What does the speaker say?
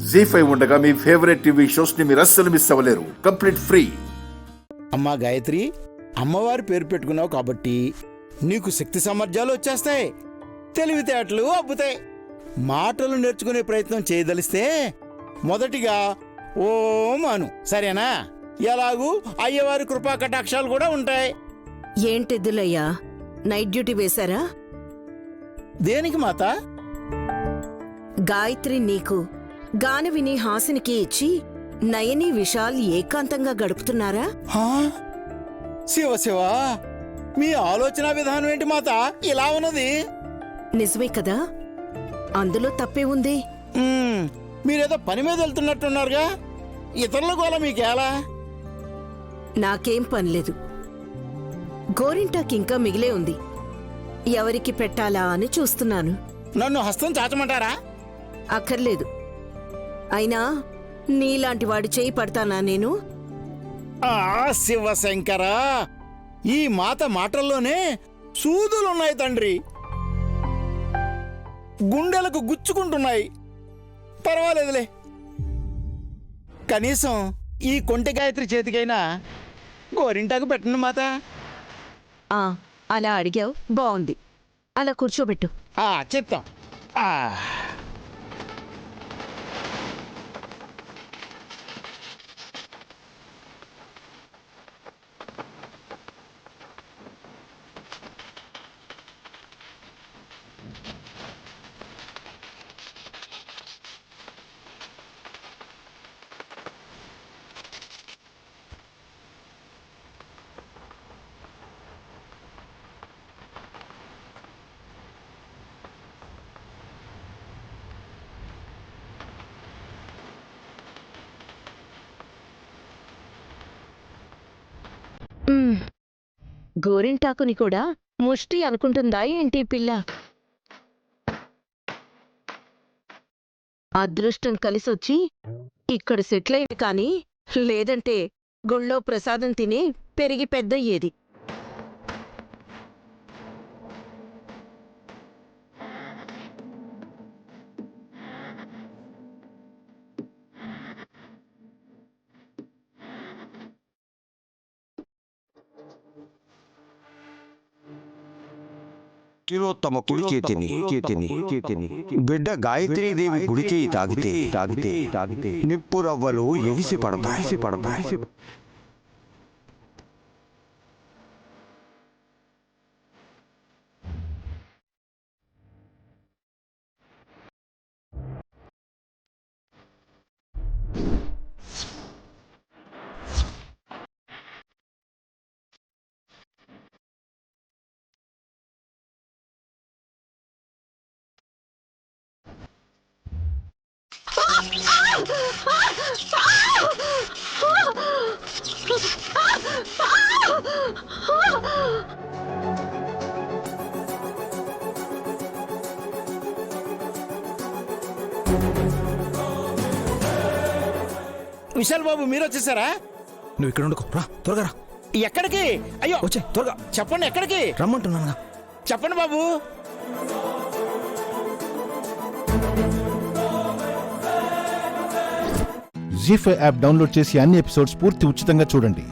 జీ5 ఉండగా మీ favourite TV shows ని మీరు అస్సలు మిస్ అవ్వలేరు. Complete free. అమ్మా గాయత్రి, అమ్మవారి పేరు పెట్టుకున్నావు కాబట్టి నీకు శక్తి సామర్థ్యాలు వచ్చేస్తాయి, తెలివితేటలు అబ్బుతాయి. మాటలు నేర్చుకునే ప్రయత్నం చేయదలిస్తే మొదటిగా ఓం అను, సరేనా? ఎలాగూ అయ్యవారి కృపా కటాక్షాలు కూడా ఉంటాయి. ఏంటిద్దులయ్యా, నైట్ డ్యూటీ వేశారా? దేనికి మాత? గాయత్రి నీకు, గానవిని హాసినికి ఇచ్చి నయని విశాల్ ఏకాంతంగా గడుపుతున్నారా? శివ శివ, మీ ఆలోచన విధానం ఏంటి మాత ఇలా ఉన్నది? నిజమే కదా, అందులో తప్పే ఉంది. మీరేదో పని మీద వెళ్తున్నట్టున్నారుగా, ఇతరుల గోల మీకేలా? నాకేం పనిలేదు. గోరింటాకింకా మిగిలే ఉంది, ఎవరికి పెట్టాలా అని చూస్తున్నాను. నన్ను హస్తం చాచమంటారా? అక్కర్లేదు. అయినా నీలాంటి వాడి చేయి పడతానా నేను? శివశంకరా, ఈ మాత మాటల్లోనే సూదులున్నాయి తండ్రి, గుండెలకు గుచ్చుకుంటున్నాయి. పర్వాలేదులే, కనీసం ఈ కొంటె గాయత్రి చేతికైనా గోరింటాకు పెట్టండి మాత. అలా అడిగావు, బాగుంది. అలా కూర్చోబెట్టు. చెప్తాం. గోరింటాకుని కూడా ముష్టి అనుకుంటుందా ఏంటి పిల్ల? అదృష్టం కలిసొచ్చి ఇక్కడ సెటిల్ అయింది, కానీ లేదంటే గుళ్ళో ప్రసాదం తిని పెరిగి పెద్దయ్యేది. తిలోత్తమ కుడి చేతిని బిడ్డ గాయత్రీదేవి కుడి చేయి తాగితే నిప్పు రవ్వలు ఎగిసి పడతాయి. విశాల్ బాబు, మీరు వచ్చేసారా? నువ్వు ఇక్కడ ఉండుకో, రా త్వరగా రా. ఎక్కడికి? అయ్యో వచ్చే త్వరగా. చెప్పండి, ఎక్కడికి రమ్మంటున్నాను. చెప్పండి బాబు. జీ5 యాప్ డౌన్లోడ్ చేసి అన్ని ఎపిసోడ్స్ పూర్తి ఉచితంగా చూడండి.